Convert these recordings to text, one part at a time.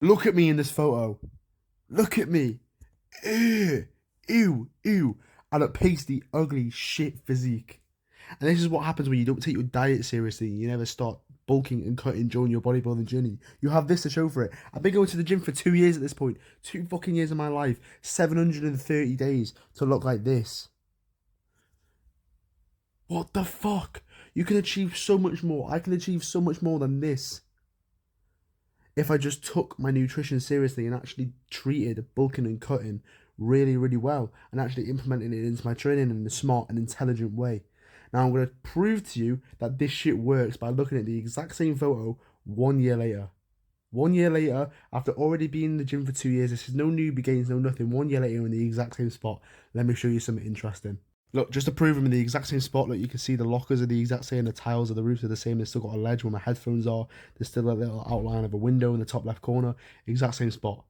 Look at me in this photo. Look at me. Ew, ew, ew. I look pasty, ugly, shit physique. And this is what happens when you don't take your diet seriously. You never start bulking and cutting during your bodybuilding journey. You have this to show for it. I've been going to the gym for 2 years at this point. 2 fucking years of my life. 730 days to look like this. What the fuck? You can achieve so much more. I can achieve so much more than this if I just took my nutrition seriously and actually treated bulking and cutting really, really well and actually implemented it into my training in a smart and intelligent way. Now I'm going to prove to you that this shit works by looking at the exact same photo 1 year later. 1 year later, after already being in the gym for 2 years, this is no newbie gains, no nothing. 1 year later, in the exact same spot. Let me show you something interesting. Look, just to prove I'm in the exact same spot, look, you can see the lockers are the exact same, the tiles of the roofs are the same, they've still got a ledge where my headphones are, there's still a little outline of a window in the top left corner, exact same spot.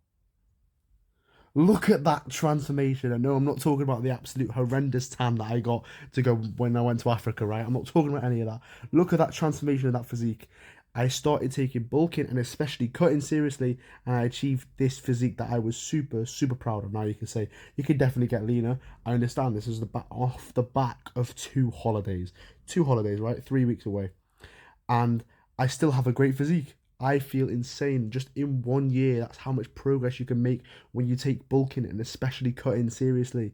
Look at that transformation. I know I'm not talking about the absolute horrendous tan that I got to go when I went to Africa, right? I'm not talking about any of that. Look at that transformation of that physique. I started taking bulking and especially cutting seriously, and I achieved this physique that I was super, super proud of. Now you can say you can definitely get leaner. I understand this is off the back of 2 holidays, right? 3 weeks away, and I still have a great physique. I feel insane. Just in 1 year, that's how much progress you can make when you take bulking and especially cutting seriously.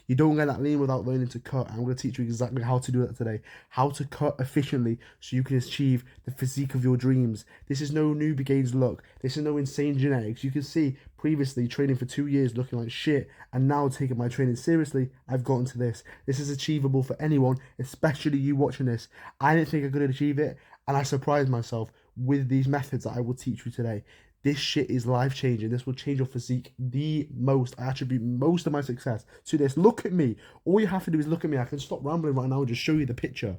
You don't get that lean without learning to cut. I'm going to teach you exactly how to do that today. How to cut efficiently so you can achieve the physique of your dreams. This is no newbie gains look. This is no insane genetics. You can see previously training for 2 years looking like shit, and now taking my training seriously, I've gotten to this. This is achievable for anyone, especially you watching this. I didn't think I could achieve it, and I surprised myself with these methods that I will teach you today. This shit is life changing. This will change your physique the most. I attribute most of my success to this. Look at me. All you have to do is look at me. I can stop rambling right now and just show you the picture.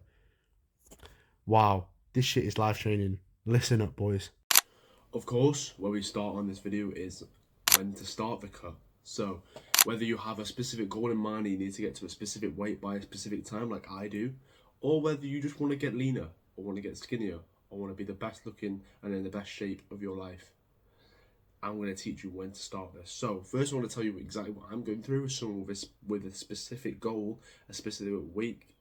Wow, this shit is life changing. Listen up, boys. Of course, where we start on this video is when to start the cut. So, whether you have a specific goal in mind and you need to get to a specific weight by a specific time, like I do, or whether you just want to get leaner, or want to get skinnier, or want to be the best looking and in the best shape of your life, I'm going to teach you when to start this. So, first, I want to tell you exactly what I'm going through. Someone with a specific goal, a specific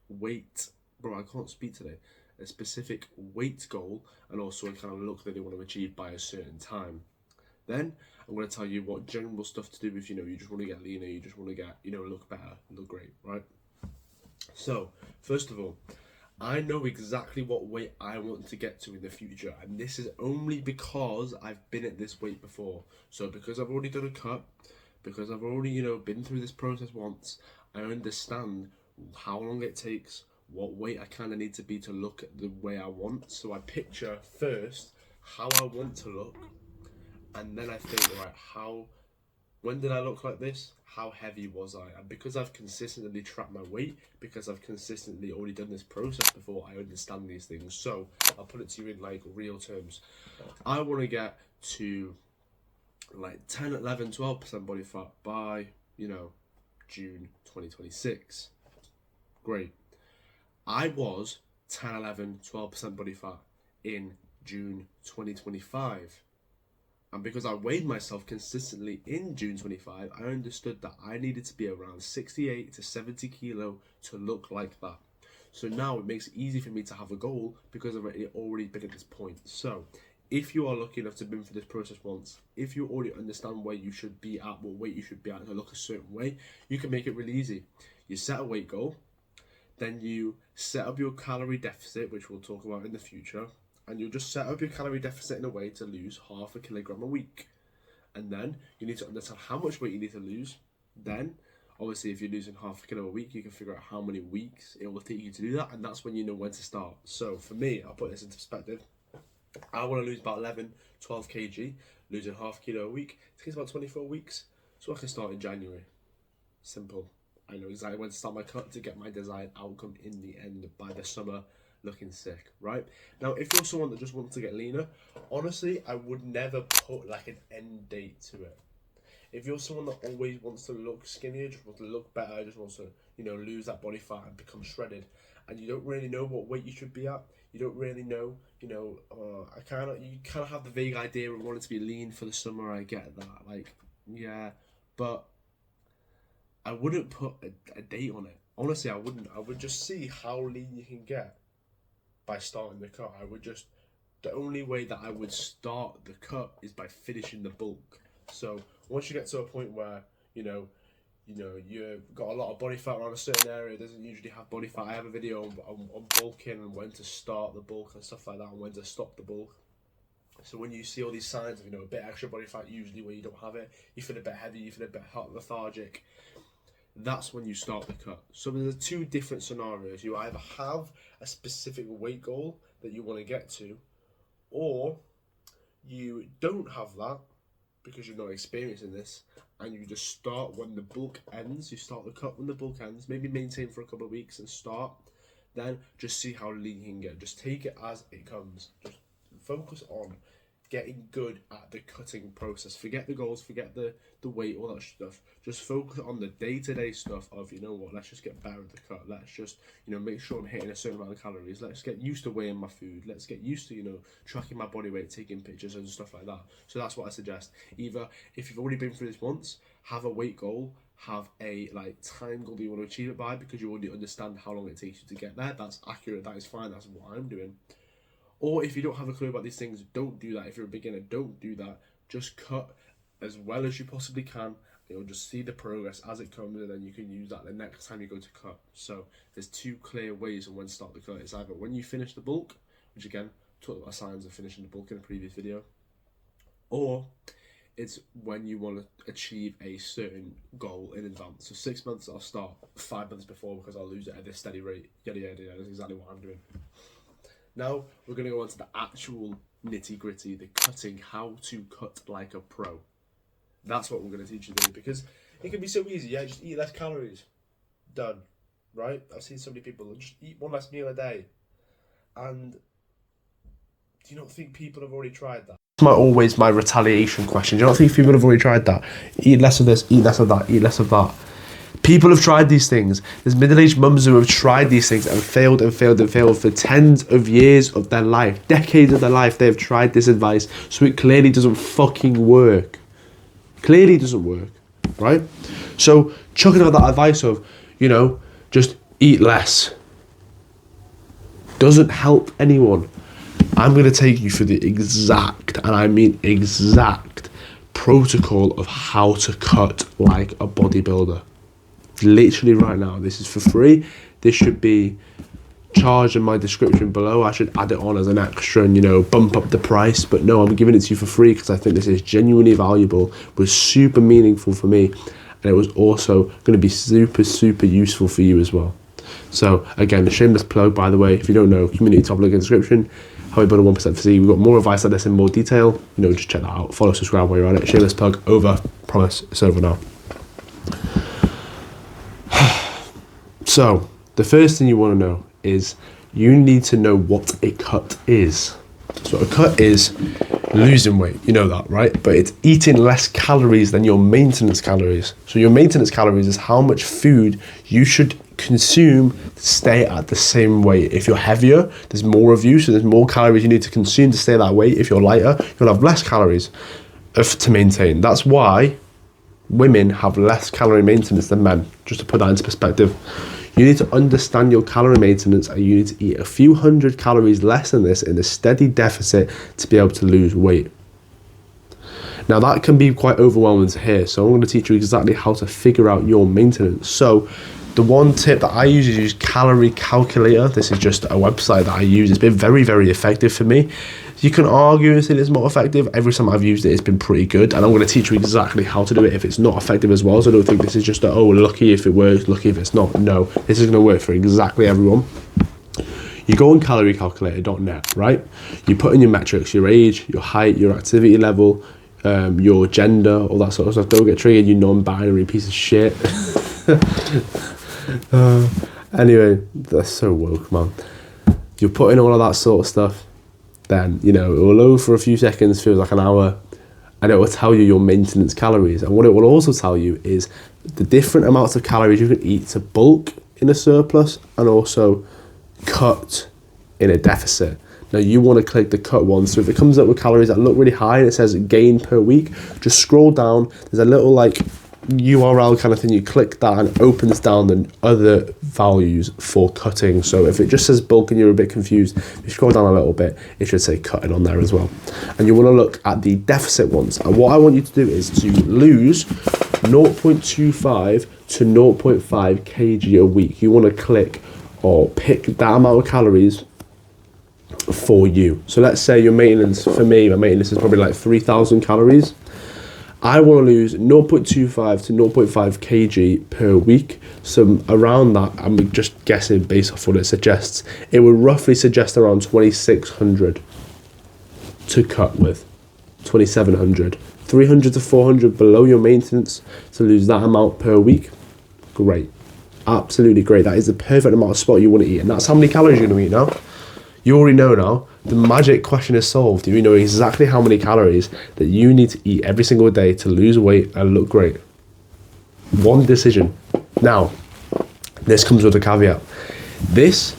weight. Bro, I can't speak today. A specific weight goal, and also a kind of look that they want to achieve by a certain time. Then I'm going to tell you what general stuff to do if you just want to get leaner, you just want to get look better, look great, right? So first of all, I know exactly what weight I want to get to in the future, and this is only because I've been at this weight before. So because I've already done a cut, because I've already been through this process once, I understand how long it takes, what weight I kind of need to be to look at the way I want. So I picture first how I want to look, and then I think, right, when did I look like this? How heavy was I? And because I've consistently tracked my weight, because I've consistently already done this process before, I understand these things. So I'll put it to you in like real terms. I want to get to like 10, 11, 12% body fat by, June 2026. Great. I was 10, 11, 12% body fat in June 2025. And because I weighed myself consistently in June 25, I understood that I needed to be around 68 to 70 kilo to look like that. So now it makes it easy for me to have a goal because I've already been at this point. So if you are lucky enough to have been through this process once, if you already understand where you should be at, what weight you should be at to look a certain way, you can make it really easy. You set a weight goal, then you set up your calorie deficit, which we'll talk about in the future, and you'll just set up your calorie deficit in a way to lose 0.5 kg a week. And then you need to understand how much weight you need to lose. Then, obviously, if you're losing 0.5 kg a week, you can figure out how many weeks it will take you to do that, and that's when you know when to start. So for me, I'll put this into perspective. I want to lose about 11, 12 kg, losing 0.5 kg a week. It takes about 24 weeks, so I can start in January. Simple. I know exactly when to start my cut to get my desired outcome in the end by the summer, looking sick, right? Now, if you're someone that just wants to get leaner, honestly, I would never put like an end date to it. If you're someone that always wants to look skinnier, just wants to look better, just wants to, lose that body fat and become shredded, and you don't really know what weight you should be at, you don't really know, you kind of have the vague idea of wanting to be lean for the summer. I get that, like, yeah, but I wouldn't put a date on it. Honestly, I wouldn't. I would just see how lean you can get by starting the cut. The only way that I would start the cut is by finishing the bulk. So once you get to a point where, you've got a lot of body fat around a certain area, it doesn't usually have body fat. I have a video on bulking and when to start the bulk and stuff like that, and when to stop the bulk. So when you see all these signs of, a bit extra body fat, usually where you don't have it, you feel a bit heavy, you feel a bit hot, lethargic, that's when you start the cut. So there's two different scenarios. You either have a specific weight goal that you want to get to, or you don't have that because you're not experiencing this, and you just start when the bulk ends. You start the cut when the bulk ends, maybe maintain for a couple of weeks and start, then just see how lean you can get. Just take it as it comes. Just focus on getting good at the cutting process. Forget the goals, forget the weight, all that stuff. Just focus on the day-to-day stuff of, let's just get better at the cut. Let's just, make sure I'm hitting a certain amount of calories. Let's get used to weighing my food. Let's get used to, tracking my body weight, taking pictures and stuff like that. So that's what I suggest. Either, if you've already been through this once, have a weight goal, have a time goal that you want to achieve it by, because you already understand how long it takes you to get there. That's accurate, that is fine, that's what I'm doing. Or if you don't have a clue about these things, don't do that. If you're a beginner, don't do that. Just cut as well as you possibly can. You'll just see the progress as it comes, and then you can use that the next time you go to cut. So there's two clear ways on when to start the cut. It's either when you finish the bulk, which again, talked about signs of finishing the bulk in a previous video, or it's when you want to achieve a certain goal in advance. So 6 months, I'll start 5 months before because I'll lose it at this steady rate. Yada, yada, yada. That's exactly what I'm doing. Now we're going to go on to the actual nitty-gritty, the cutting, how to cut like a pro. That's what we're going to teach you today, because it can be so easy. Yeah, just eat less calories. Done. Right? I've seen so many people just eat one less meal a day. And do you not think people have already tried that? Always my retaliation question. Do you not think people have already tried that? Eat less of this, eat less of that, eat less of that. People have tried these things. There's middle-aged mums who have tried these things and failed and failed and failed for tens of years of their life, decades of their life. They have tried this advice, so it clearly doesn't fucking work. Clearly doesn't work, right? So chucking out that advice of, just eat less doesn't help anyone. I'm going to take you through the exact, and I mean exact, protocol of how to cut like a bodybuilder. Literally right now. This is for free. This should be charged in my description below. I should add it on as an extra and bump up the price, but no, I'm giving it to you for free because I think this is genuinely valuable, was super meaningful for me, and it was also going to be super useful for you as well. So again, a shameless plug, by the way. If you don't know, community top link in the description. How we build a 1% physique. We've got more advice like this in more detail. Just check that out. Follow, subscribe while you're on it. Shameless plug over. Promise, it's over now. So, the first thing you want to know is you need to know what a cut is. So a cut is losing weight, you know that, right? But it's eating less calories than your maintenance calories. So your maintenance calories is how much food you should consume to stay at the same weight. If you're heavier, there's more of you, so there's more calories you need to consume to stay that weight. If you're lighter, you'll have less calories to maintain. That's why women have less calorie maintenance than men, just to put that into perspective. You need to understand your calorie maintenance, and you need to eat a few hundred calories less than this in a steady deficit to be able to lose weight. Now that can be quite overwhelming to hear, so I'm going to teach you exactly how to figure out your maintenance. So the one tip that I use Calorie Calculator. This is just a website that I use. It's been very effective for me. You can argue and say it's not effective. Every time I've used it, it's been pretty good, and I'm going to teach you exactly how to do it if it's not effective as well. So I don't think this is just lucky if it works, lucky if it's not. No, this is going to work for exactly everyone. You go on caloriecalculator.net, right? You put in your metrics, your age, your height, your activity level, your gender, all that sort of stuff. Don't get triggered, you non-binary piece of shit. Anyway, that's so woke, man. You put in all of that sort of stuff, then it will load for a few seconds, feels like an hour, and it will tell you your maintenance calories. And what it will also tell you is the different amounts of calories you can eat to bulk in a surplus and also cut in a deficit. Now you want to click the cut one. So if it comes up with calories that look really high and it says gain per week, just scroll down. There's a little like URL kind of thing. You click that and it opens down the other values for cutting. So if it just says bulk and you're a bit confused, if you scroll down a little bit, it should say cutting on there as well. And you want to look at the deficit ones. And what I want you to do is to lose 0.25 to 0.5 kg a week. You want to click or pick that amount of calories for you. So let's say your maintenance, for me, my maintenance is probably like 3,000 calories. I want to lose 0.25 to 0.5 kg per week. So around that, I'm just guessing based off what it suggests, it would roughly suggest around 2,600 to cut with, 2,700. 300 to 400 below your maintenance to lose that amount per week. Great. Absolutely great. That is the perfect amount of spot you want to eat. And that's how many calories you're going to eat now. You already know now. The magic question is solved. You know exactly how many calories that you need to eat every single day to lose weight and look great. One decision. Now, this comes with a caveat. This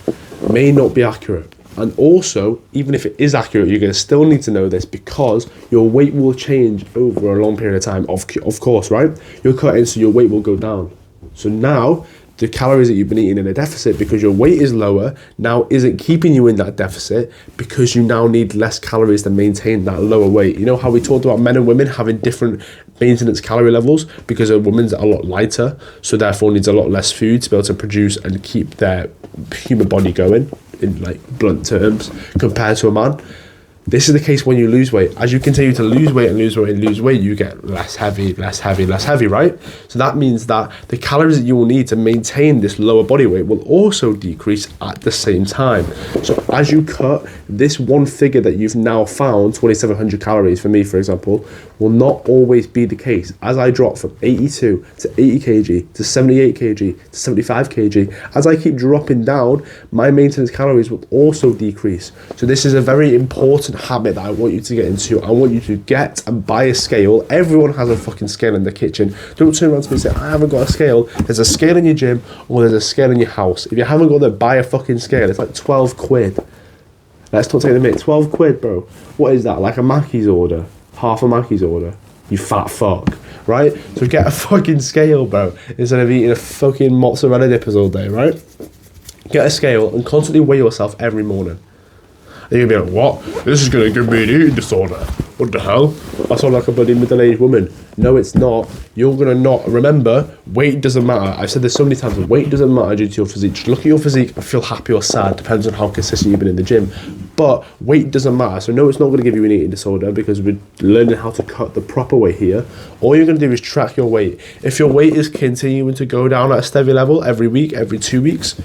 may not be accurate. And also, even if it is accurate, you're going to still need to know this because your weight will change over a long period of time. Of course, right? You're cutting, so your weight will go down. So now, the calories that you've been eating in a deficit because your weight is lower now isn't keeping you in that deficit because you now need less calories to maintain that lower weight. You know how we talked about men and women having different maintenance calorie levels because a woman's a lot lighter, so therefore needs a lot less food to be able to produce and keep their human body going in like blunt terms compared to a man. This is the case when you lose weight. As you continue to lose weight and lose weight and lose weight, you get less heavy, less heavy, less heavy, right? So that means that the calories that you will need to maintain this lower body weight will also decrease at the same time. So as you cut, this one figure that you've now found, 2,700 calories for me, for example, will not always be the case. As I drop from 82 to 80 kg to 78 kg to 75 kg, as I keep dropping down, my maintenance calories will also decrease. So this is a very important habit that I want you to get into. I want you to get and buy a scale. Everyone has a fucking scale in the kitchen. Don't turn around to me and say, I haven't got a scale. There's a scale in your gym or there's a scale in your house. If you haven't got that, buy a fucking scale. It's like 12 quid. Let's not take the minute. 12 quid, bro. What is that? Like a Mackey's order? Half a Mackey's order? You fat fuck. Right? So get a fucking scale, bro. Instead of eating a fucking mozzarella dippers all day, right? Get a scale and constantly weigh yourself every morning. And you're going to be like, what? This is going to give me an eating disorder. What the hell? I sound like a bloody middle-aged woman. No, it's not. You're going to not. Remember, weight doesn't matter. I've said this so many times. Weight doesn't matter due to your physique. Just look at your physique and feel happy or sad. Depends on how consistent you've been in the gym. But weight doesn't matter. So no, it's not going to give you an eating disorder because we're learning how to cut the proper way here. All you're going to do is track your weight. If your weight is continuing to go down at a steady level every week, every 2 weeks,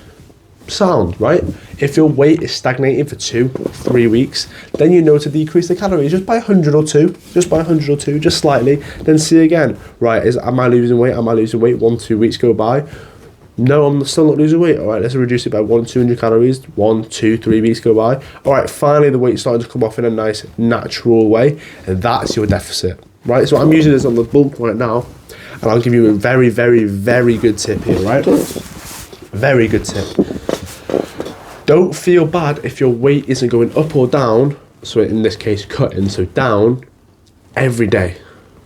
sound, right? If your weight is stagnating for 2-3 weeks, then you know to decrease the calories just by 100 or 2, just slightly. Then see again, right? Am I losing weight? Am I losing weight? 1-2 weeks go by. No, I'm still not losing weight. All right, let's reduce it by 100-200 calories. 1-2-3 weeks go by. All right, finally the weight's starting to come off in a nice natural way, and that's your deficit, right? So I'm using this on the bulk right now, and I'll give you a very, very, very good tip here, right? Very good tip. Don't feel bad if your weight isn't going up or down, so in this case cutting, so down, every day,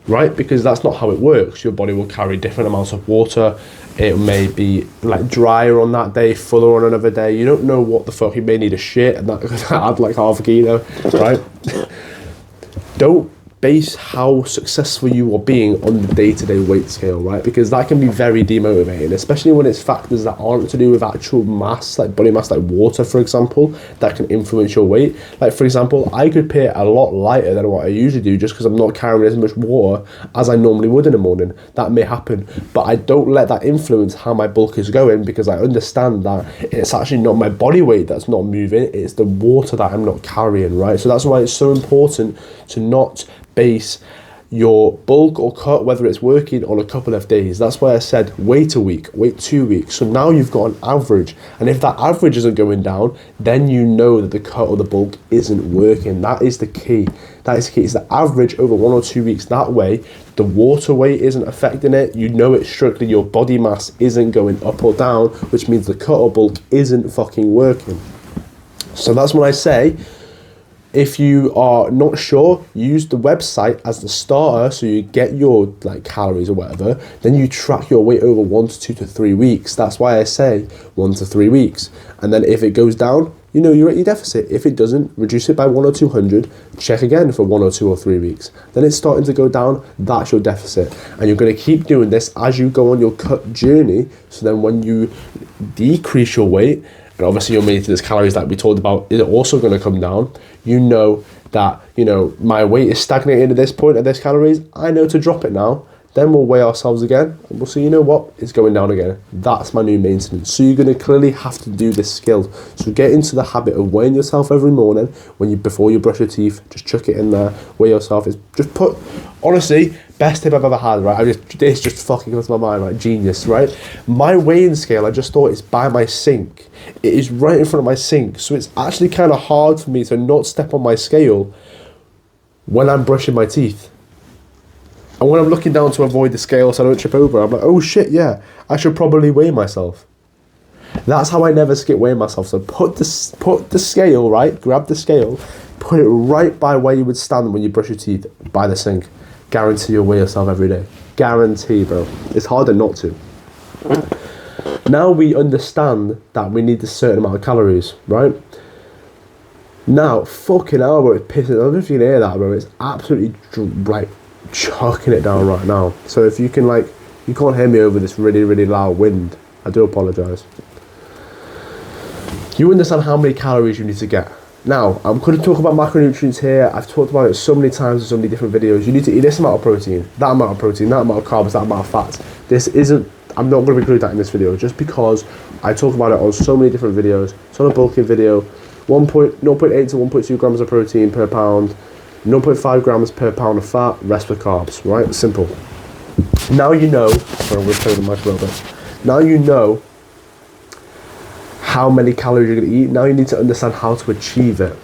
right? Because that's not how it works. Your body will carry different amounts of water. It may be like drier on that day, fuller on another day. You don't know what the fuck. You may need a shit and that add like half a kilo, right? Don't base how successful you are being on the day-to-day weight scale, right? Because that can be very demotivating, especially when it's factors that aren't to do with actual mass, like body mass, like water, for example, that can influence your weight. Like, for example, I could pay a lot lighter than what I usually do just because I'm not carrying as much water as I normally would in the morning. That may happen, but I don't let that influence how my bulk is going because I understand that it's actually not my body weight that's not moving, it's the water that I'm not carrying, right? So that's why it's so important to not base your bulk or cut, whether it's working, on a couple of days. That's why I said wait a week, wait 2 weeks. So now you've got an average, and if that average isn't going down, then you know that the cut or the bulk isn't working. That is the key. That is the key. It's the average over 1 or 2 weeks. That way, the water weight isn't affecting it. You know it's strictly your body mass isn't going up or down, which means the cut or bulk isn't fucking working. So that's when I say, if you are not sure, use the website as the starter, so you get your like calories or whatever. Then you track your weight over 1 to 2 to 3 weeks. That's why I say 1 to 3 weeks. And then if it goes down, you know you're at your deficit. If it doesn't, reduce it by 1 or 200. Check again for 1 or 2 or 3 weeks. Then it's starting to go down. That's your deficit, and you're going to keep doing this as you go on your cut journey. So then when you decrease your weight, and obviously your maintenance calories like we talked about is also going to come down. You know that, you know, my weight is stagnating at this point at this calories. I know to drop it now. Then we'll weigh ourselves again and we'll see, you know what, it's going down again. That's my new maintenance. So you're going to clearly have to do this skill. So get into the habit of weighing yourself every morning before you brush your teeth. Just chuck it in there, weigh yourself. Honestly, best tip I've ever had, right? This just fucking comes to my mind, right? Genius, right? My weighing scale, I just thought it's by my sink. It is right in front of my sink. So it's actually kind of hard for me to not step on my scale when I'm brushing my teeth. And when I'm looking down to avoid the scale so I don't trip over, I'm like, oh shit, yeah, I should probably weigh myself. That's how I never skip weighing myself. So put the scale, right? Grab the scale, put it right by where you would stand when you brush your teeth, by the sink. Guarantee you'll weigh yourself every day. Guarantee, bro. It's harder not to. Now we understand that we need a certain amount of calories, right? Now, fucking hell, bro, it's pissing. I don't know if you can hear that, bro. It's absolutely, like, chucking it down right now. So if you can, like, you can't hear me over this really, really loud wind. I do apologise. You understand how many calories you need to get. Now, I'm going to talk about macronutrients here. I've talked about it so many times in so many different videos. You need to eat this amount of protein, that amount of protein, that amount of carbs, that amount of fats. I'm not going to include that in this video just because I talk about it on so many different videos. It's on a bulking video. 0.8 to 1.2 grams of protein per pound, 0.5 grams per pound of fat, rest with carbs, right? Simple. Now you know, sorry, I'm going to play the mic a little bit. Now you know how many calories you're going to eat. Now you need to understand how to achieve it.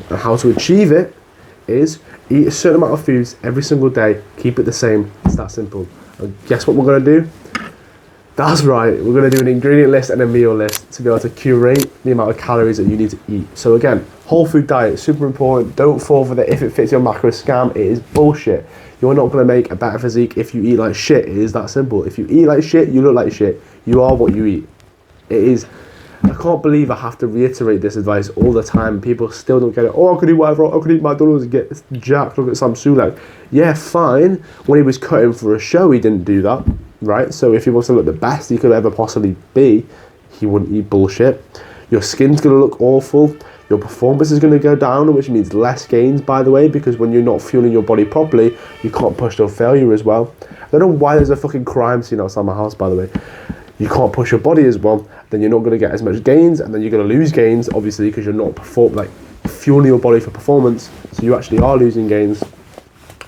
And how to achieve it is eat a certain amount of foods every single day, keep it the same. It's that simple. And guess what we're going to do? That's right, we're going to do an ingredient list and a meal list to be able to curate the amount of calories that you need to eat. So again, whole food diet, super important. Don't fall for the if it fits your macro scam. It is bullshit. You're not going to make a better physique if you eat like shit. It is that simple. If you eat like shit, you look like shit. You are what you eat. It is. I can't believe I have to reiterate this advice all the time. People still don't get it. Oh, I could eat whatever. I could eat McDonald's and get jacked. Look at Sam Sulek. Yeah, fine. When he was cutting for a show, he didn't do that, right? So if he wants to look the best he could ever possibly be, he wouldn't eat bullshit. Your skin's going to look awful. Your performance is going to go down, which means less gains, by the way, because when you're not fueling your body properly, you can't push to failure as well. I don't know why there's a fucking crime scene outside my house, by the way. You can't push your body as well, then you're not going to get as much gains, and then you're going to lose gains, obviously, because you're not fueling your body for performance, so you actually are losing gains.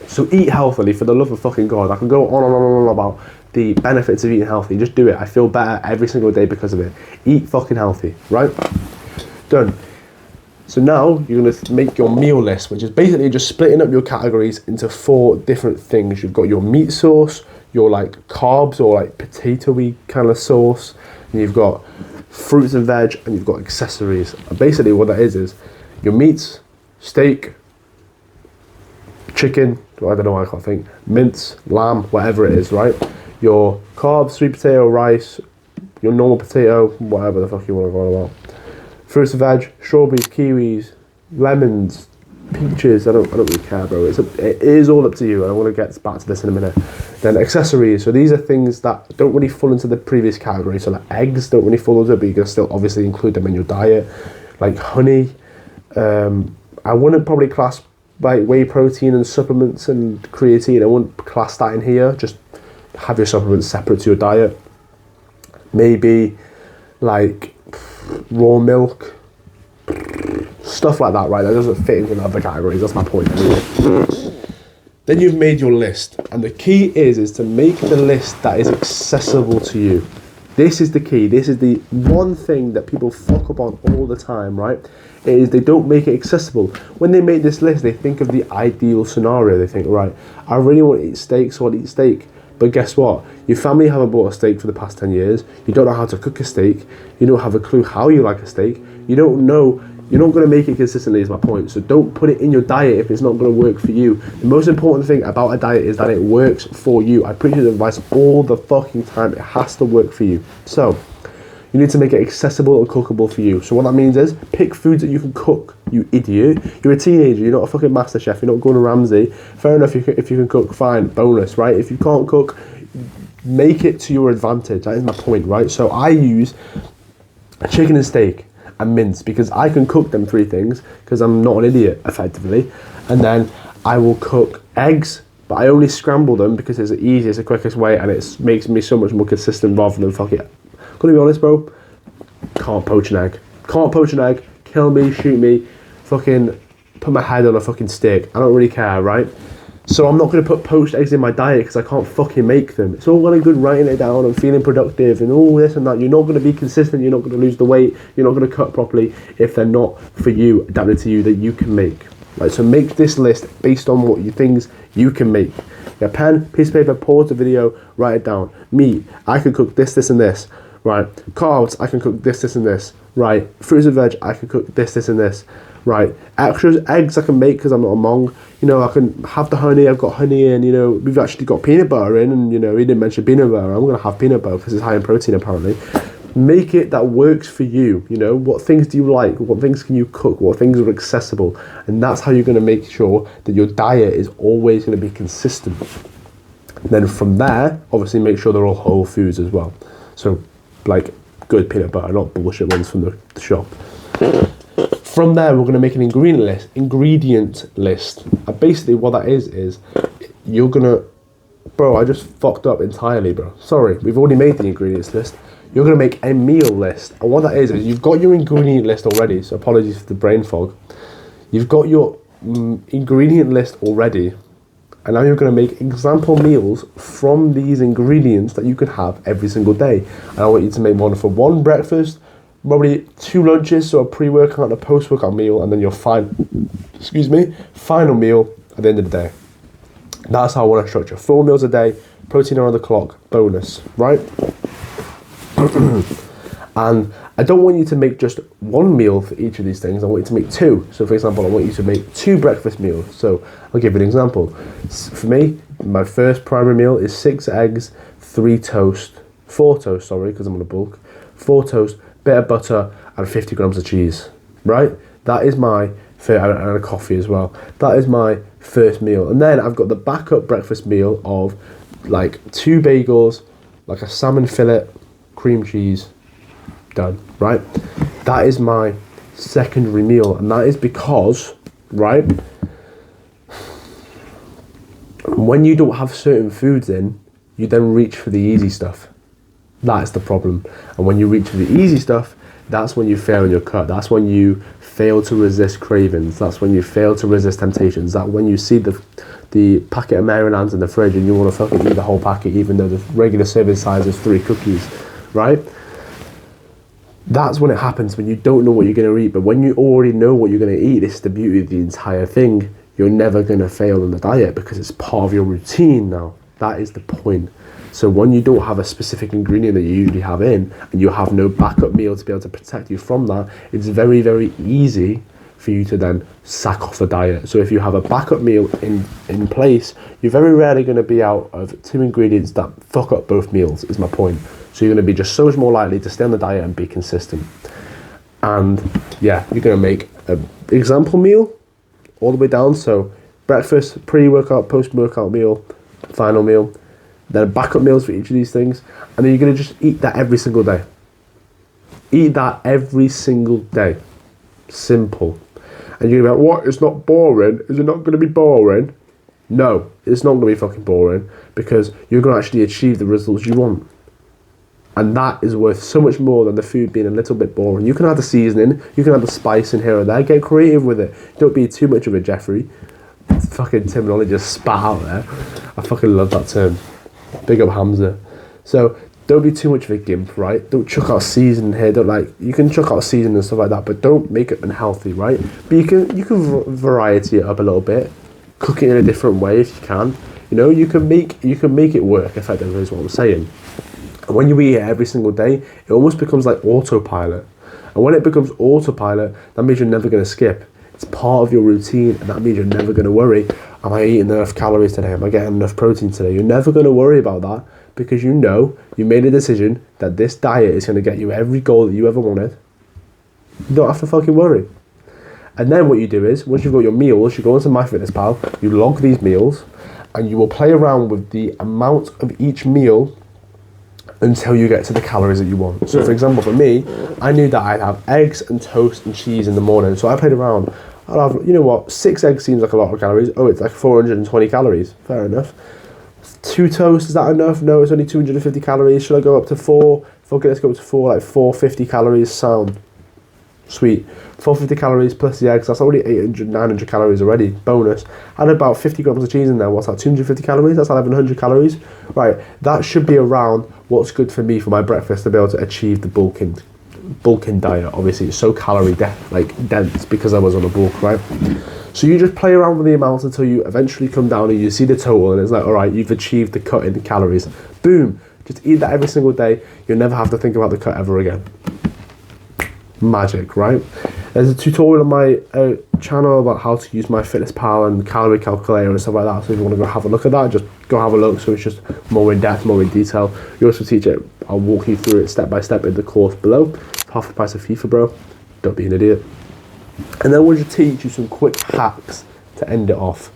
So eat healthily, for the love of fucking God. I can go on and on and on about the benefits of eating healthy. Just do it. I feel better every single day because of it. Eat fucking healthy, right? Done. So now you're going to make your meal list, which is basically just splitting up your categories into 4 different things. You've got your meat source, your like carbs or like potato-y kind of sauce, and you've got fruits and veg, and you've got accessories. And basically what that is your meats, steak, chicken, I don't know why I can't think, mince, lamb, whatever it is, right? Your carbs, sweet potato, rice, your normal potato, whatever the fuck you want to go about. Fruits and veg, strawberries, kiwis, lemons, peaches. I don't really care, bro. It is all up to you, and I want to get back to this in a minute. Then accessories. So these are things that don't really fall into the previous category. So like eggs don't really fall into it, but you can still obviously include them in your diet. Like honey. I wouldn't probably class like whey protein and supplements and creatine. I wouldn't class that in here. Just have your supplements separate to your diet. Maybe like raw milk, stuff like that, right? That doesn't fit into the other categories. That's my point. Then you've made your list, and the key is to make the list that is accessible to you. This is the key. This is the one thing that people fuck up on all the time, right? It is they don't make it accessible. When they make this list, they think of the ideal scenario. They think, right, I really want to eat steak, so I'll eat steak. But guess what? Your family haven't bought a steak for the past 10 years. You don't know how to cook a steak. You don't have a clue how you like a steak. You don't know You're not going to make it consistently, is my point. So don't put it in your diet if it's not going to work for you. The most important thing about a diet is that it works for you. I preach this advice all the fucking time. It has to work for you. So you need to make it accessible and cookable for you. So what that means is pick foods that you can cook, you idiot. You're a teenager, you're not a fucking master chef, you're not Gordon Ramsay. Fair enough, if you can cook, fine, bonus, right? If you can't cook, make it to your advantage. That is my point, right? So I use chicken and steak and mince because I can cook them three things because I'm not an idiot, effectively. And then I will cook eggs, but I only scramble them because it's the easiest, the quickest way, and it makes me so much more consistent rather than fuck it. Gonna be honest, bro. Can't poach an egg. Can't poach an egg. Kill me, shoot me, fucking put my head on a fucking stick. I don't really care, right? So I'm not gonna put poached eggs in my diet because I can't fucking make them. It's all well and good writing it down and feeling productive and all this and that. You're not gonna be consistent. You're not gonna lose the weight. You're not gonna cut properly if they're not for you, adapted to you, that you can make. Right. So make this list based on what you things you can make. Get a pen, piece of paper, pause the video, write it down. Meat. I could cook this, this, and this. Right, carbs, I can cook this, this, and this. Right, fruits and veg, I can cook this, this, and this. Right, extras, eggs I can make because I'm not a mong. You know, I can have the honey, I've got honey in, you know, we've actually got peanut butter in, and, you know, he didn't mention peanut butter. I'm going to have peanut butter because it's high in protein, apparently. Make it that works for you, you know. What things do you like? What things can you cook? What things are accessible? And that's how you're going to make sure that your diet is always going to be consistent. And then from there, obviously make sure they're all whole foods as well. So, like good peanut butter, not bullshit ones from the shop. From there, we're going to make an ingredient list. And basically what that is you're going to... Bro, I just fucked up entirely, bro. Sorry, we've already made the ingredients list. You're going to make a meal list. And what that is you've got your ingredient list already, so apologies for the brain fog. You've got your ingredient list already, and now you're going to make example meals from these ingredients that you can have every single day. And I want you to make one for one breakfast, probably 2 lunches, so a pre-workout and a post-workout meal, and then your final meal at the end of the day. That's how I want to structure. 4 meals a day, protein around the clock, bonus, right? And I don't want you to make just one meal for each of these things. I want you to make 2. So, for example, I want you to make 2 breakfast meals. So, I'll give you an example. For me, my first primary meal is 6 eggs, 4 toast, because I'm on a bulk, 4 toast, bit of butter, and 50 grams of cheese, right? That is my first, and a coffee as well. That is my first meal. And then I've got the backup breakfast meal of like 2 bagels, like a salmon fillet, cream cheese, done, right? That is my secondary meal, and that is because, right, when you don't have certain foods in, you then reach for the easy stuff. That's the problem. And when you reach for the easy stuff, that's when you fail in your cut. That's when you fail to resist cravings. That's when you fail to resist temptations. That when you see the packet of Marylands in the fridge and you want to fucking eat the whole packet even though the regular serving size is 3 cookies, right? That's when it happens, when you don't know what you're going to eat. But when you already know what you're going to eat, this is the beauty of the entire thing. You're never going to fail in the diet because it's part of your routine now. That is the point. So when you don't have a specific ingredient that you usually have in, and you have no backup meal to be able to protect you from that, it's very, very easy for you to then sack off the diet. So if you have a backup meal in place, you're very rarely going to be out of 2 ingredients that fuck up both meals, is my point. So you're going to be just so much more likely to stay on the diet and be consistent. And yeah, you're going to make an example meal all the way down. So breakfast, pre-workout, post-workout meal, final meal. Then backup meals for each of these things. And then you're going to just eat that every single day. Eat that every single day. Simple. And you're going to be like, what? It's not boring. Is it not going to be boring? No, it's not going to be fucking boring because you're going to actually achieve the results you want. And that is worth so much more than the food being a little bit boring. You can add the seasoning, you can add the spice in here or there, get creative with it. Don't be too much of a Jeffrey. Fucking terminology just spat out there. I fucking love that term. Big up Hamza. So don't be too much of a gimp, right? Don't chuck out seasoning here. You can chuck out seasoning and stuff like that, but don't make it unhealthy, right? But you can variety it up a little bit. Cook it in a different way if you can. You know, you can make it work effectively is what I'm saying. And when you eat it every single day, it almost becomes like autopilot. And when it becomes autopilot, that means you're never going to skip. It's part of your routine, and that means you're never going to worry, am I eating enough calories today? Am I getting enough protein today? You're never going to worry about that because you know you made a decision that this diet is going to get you every goal that you ever wanted. You don't have to fucking worry. And then what you do is, once you've got your meals, you go onto MyFitnessPal, you log these meals, and you will play around with the amount of each meal until you get to the calories that you want. So for example, for me, I knew that I'd have eggs and toast and cheese in the morning. So I played around. I'd have, you know what, 6 eggs seems like a lot of calories. Oh, it's like 420 calories. Fair enough. 2 toasts, is that enough? No, it's only 250 calories. Should I go up to 4? Okay, let's go up to 4, like 450 calories. Sound. Sweet. 450 calories plus the eggs, that's already 800, 900 calories already. Bonus. Add about 50 grams of cheese in there. What's that, 250 calories? That's 1100 calories. Right, that should be around what's good for me for my breakfast to be able to achieve the bulking diet. Obviously, it's so calorie dense because I was on a bulk, right? So you just play around with the amounts until you eventually come down and you see the total, and it's like, all right, you've achieved the cut in the calories. Boom. Just eat that every single day. You'll never have to think about the cut ever again. Magic, right? There's a tutorial on my channel about how to use MyFitnessPal and calorie calculator and stuff like that. So if you want to go have a look at that, just go have a look. So it's just more in depth, more in detail. You also teach it. I'll walk you through it step by step in the course below. It's half the price of FIFA, bro. Don't be an idiot. And then we'll just teach you some quick hacks to end it off.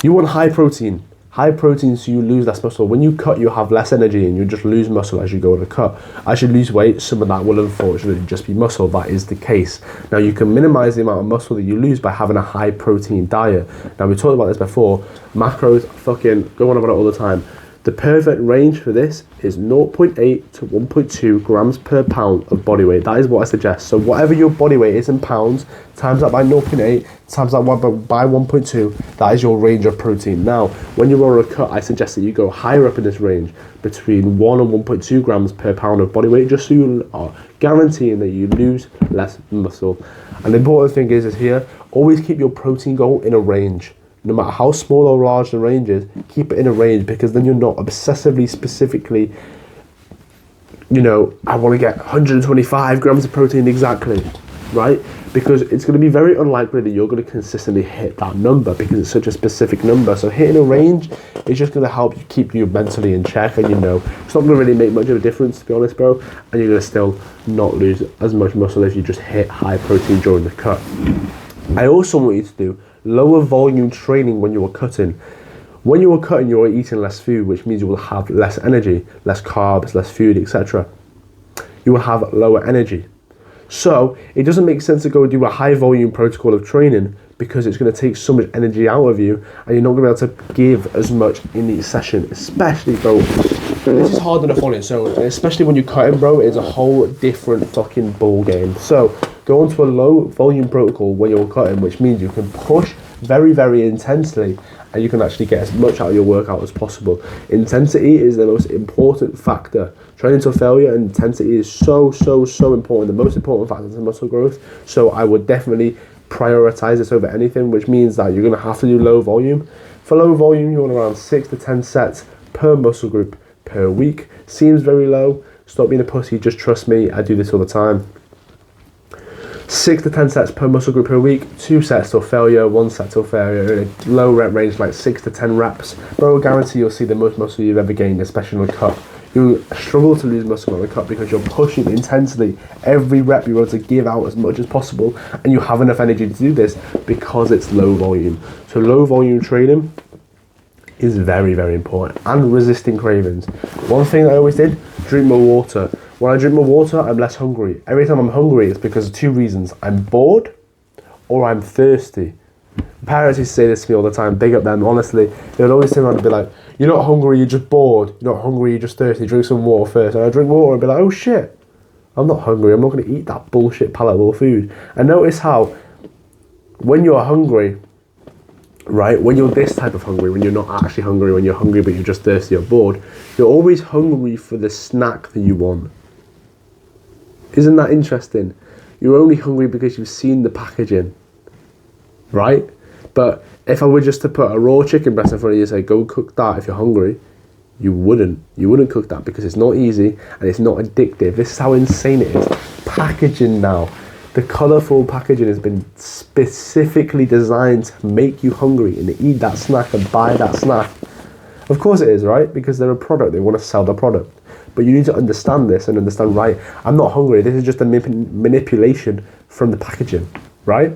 You want high protein. High protein, so you lose less muscle. When you cut, you have less energy and you just lose muscle as you go on a cut. As you lose weight, some of that will unfortunately just be muscle. That is the case. Now, you can minimize the amount of muscle that you lose by having a high protein diet. Now, we talked about this before. Macros, fucking go on about it all the time. The perfect range for this is 0.8 to 1.2 grams per pound of body weight. That is what I suggest. So whatever your body weight is in pounds, times that by 0.8, times that by 1.2, that is your range of protein. Now, when you're on a cut, I suggest that you go higher up in this range, between 1 and 1.2 grams per pound of body weight, just so you are guaranteeing that you lose less muscle. And the important thing is here, always keep your protein goal in a range. No matter how small or large the range is, keep it in a range, because then you're not obsessively, specifically, you know, I want to get 125 grams of protein exactly, right? Because it's going to be very unlikely that you're going to consistently hit that number because it's such a specific number. So hitting a range is just going to help you keep you mentally in check, and you know, it's not going to really make much of a difference, to be honest, bro, and you're going to still not lose as much muscle if you just hit high protein during the cut. I also want you to do lower volume training when you are cutting. When you are cutting, you are eating less food, which means you will have less energy, less carbs, less food, etc. You will have lower energy. So it doesn't make sense to go do a high volume protocol of training because it's going to take so much energy out of you and you're not going to be able to give as much in each session, especially, bro. This is hard enough on its own, and especially when you're cutting, bro, it's a whole different fucking ball game. So go onto a low volume protocol when you're cutting, which means you can push very, very intensely and you can actually get as much out of your workout as possible. Intensity is the most important factor. Training to failure and intensity is so important. The most important factor to muscle growth. So I would definitely prioritize this over anything, which means that you're going to have to do low volume. For low volume, you want around 6 to 10 sets per muscle group per week. Seems very low. Stop being a pussy. Just trust me. I do this all the time. 6 to 10 sets per muscle group per week, 2 sets till failure, 1 set till failure, in a low rep range like 6 to 10 reps. Bro, I guarantee you'll see the most muscle you've ever gained, especially on a cut. You struggle to lose muscle on a cut because you're pushing intensely. Every rep you're able to give out as much as possible, and you have enough energy to do this because it's low volume. So low volume training is very, very important, and resisting cravings. One thing that I always did, drink more water. When I drink more water, I'm less hungry. Every time I'm hungry, it's because of 2 reasons. I'm bored or I'm thirsty. Parents used to say this to me all the time, big up them, honestly. They would always turn around and be like, you're not hungry, you're just bored. You're not hungry, you're just thirsty. Drink some water first. And I drink water and be like, oh shit, I'm not hungry. I'm not going to eat that bullshit palatable food. And notice how when you're hungry, right, when you're this type of hungry, when you're not actually hungry, when you're hungry but you're just thirsty or bored, you're always hungry for the snack that you want. Isn't that interesting? You're only hungry because you've seen the packaging, right? But if I were just to put a raw chicken breast in front of you and say, go cook that if you're hungry, you wouldn't. You wouldn't cook that because it's not easy and it's not addictive. This is how insane it is. packaging now. The colourful packaging has been specifically designed to make you hungry and to eat that snack and buy that snack. Of course it is, right? Because they're a product, they want to sell the product. But you need to understand this and understand, right, I'm not hungry, this is just a manipulation from the packaging, right?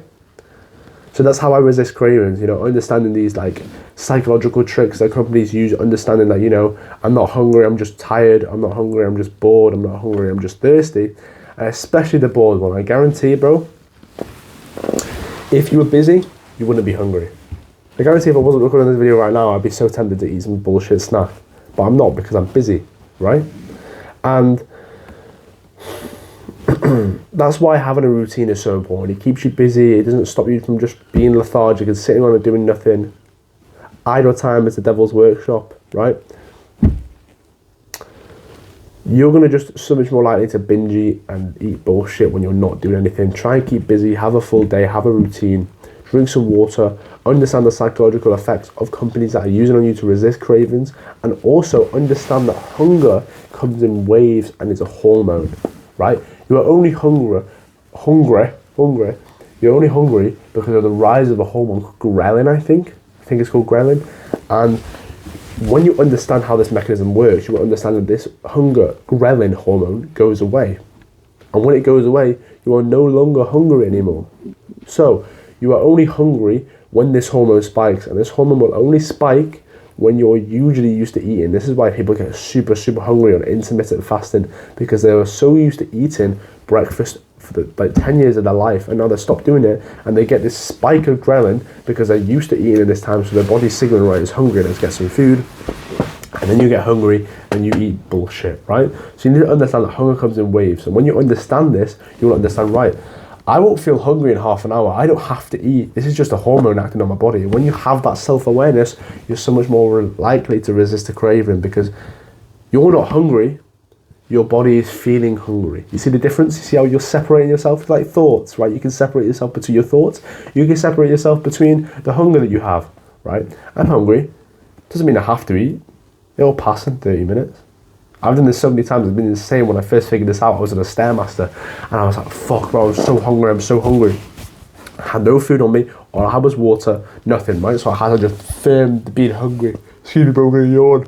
So that's how I resist cravings, you know, understanding these like psychological tricks that companies use, understanding that, you know, I'm not hungry, I'm just tired, I'm not hungry, I'm just bored, I'm not hungry, I'm just thirsty. And especially the bored one, I guarantee you, bro, if you were busy, you wouldn't be hungry. I guarantee if I wasn't recording this video right now, I'd be so tempted to eat some bullshit snack. But I'm not, because I'm busy, right? And that's why having a routine is so important. It keeps you busy, it doesn't stop you from just being lethargic and sitting around and doing nothing. Idle time is the devil's workshop, right? You're going to just so much more likely to binge eat and eat bullshit when you're not doing anything. Try and keep busy, have a full day, have a routine, drink some water, understand the psychological effects of companies that are using on you to resist cravings, and also understand that hunger comes in waves and it's a hormone, right? You are only hungry, you're only hungry because of the rise of a hormone called ghrelin, I think it's called ghrelin. And when you understand how this mechanism works, you will understand that this hunger ghrelin hormone goes away. And when it goes away, you are no longer hungry anymore. So you are only hungry when this hormone spikes, and this hormone will only spike when you're usually used to eating. This is why people get super hungry on intermittent fasting, because they were so used to eating breakfast for like 10 years of their life, and now they stop doing it, and they get this spike of ghrelin because they're used to eating at this time, so their body's signaling, right, it's hungry, let's get some food. And then you get hungry and you eat bullshit, right? So you need to understand that hunger comes in waves, and when you understand this, you'll understand, right, I won't feel hungry in half an hour. I don't have to eat. This is just a hormone acting on my body. When you have that self-awareness, you're so much more likely to resist a craving, because you're not hungry, your body is feeling hungry. You see the difference? You see how you're separating yourself? It's like thoughts, right? You can separate yourself between your thoughts. You can separate yourself between the hunger that you have, right? I'm hungry. Doesn't mean I have to eat. It'll pass in 30 minutes. I've done this so many times, it's been insane. When I first figured this out, I was at a Stairmaster, and I was like, fuck bro, I'm so hungry. I had no food on me, all I had was water, nothing, right? So I had to just firm being hungry. Excuse me bro, I'm gonna yawn.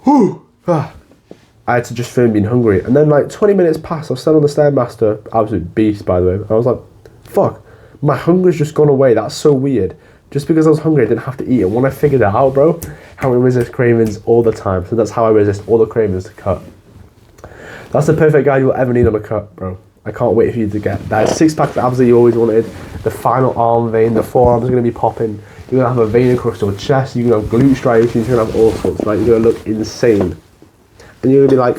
Whew. I had to just firm being hungry. And then like 20 minutes passed, I was still on the Stairmaster, absolute beast by the way, and I was like, fuck, my hunger's just gone away, that's so weird. Just because I was hungry, I didn't have to eat. And when I figured it out, bro, how I resist cravings all the time. So that's how I resist all the cravings to cut. That's the perfect guide you'll ever need on a cut, bro. I can't wait for you to get that 6-pack of abs that you always wanted, the final arm vein, the forearms are going to be popping, you're going to have a vein across your chest, you're going to have glute striations, you're going to have all sorts, right? You're going to look insane. And you're going to be like,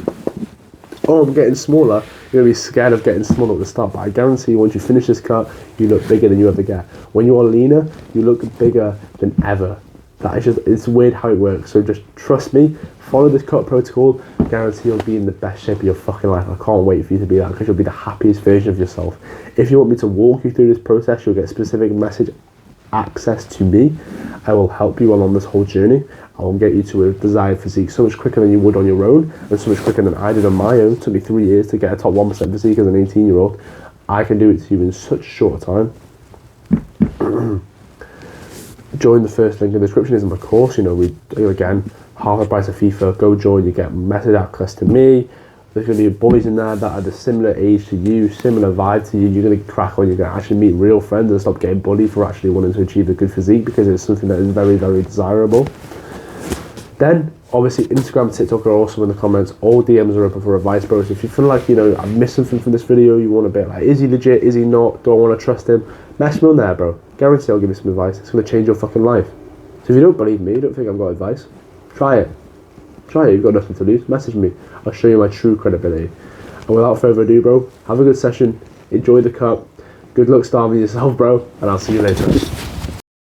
oh, I'm getting smaller. You're going to be scared of getting smaller at the start, but I guarantee you, once you finish this cut, you look bigger than you ever get. When you are leaner, you look bigger than ever. That is just, it's weird how it works. So just trust me, follow this cut protocol, I guarantee you'll be in the best shape of your fucking life. I can't wait for you to be that, because you'll be the happiest version of yourself. If you want me to walk you through this process, you'll get specific message access to me. I will help you along this whole journey. I will get you to a desired physique so much quicker than you would on your own, and so much quicker than I did on my own. It took me 3 years to get a top 1% physique as an 18-year-old. I can do it to you in such a short time. Join the first link in the description is in my course. You know, again, half the price of FIFA. Go join, you get message access to me. There's going to be boys in there that are the similar age to you, similar vibe to you. You're going to crack on, you're going to actually meet real friends and stop getting bullied for actually wanting to achieve a good physique, because it's something that is very desirable. Then, obviously, Instagram, TikTok are also in the comments. All DMs are open for advice, bro. So if you feel like, you know, I've missed something from this video, you want a bit like, is he legit, is he not, do I want to trust him? Message me on there, bro. Guarantee I'll give you some advice. It's going to change your fucking life. So if you don't believe me, you don't think I've got advice, try it. Try it, you've got nothing to lose. Message me. I'll show you my true credibility. And without further ado, bro, have a good session. Enjoy the cup. Good luck starving yourself, bro. And I'll see you later.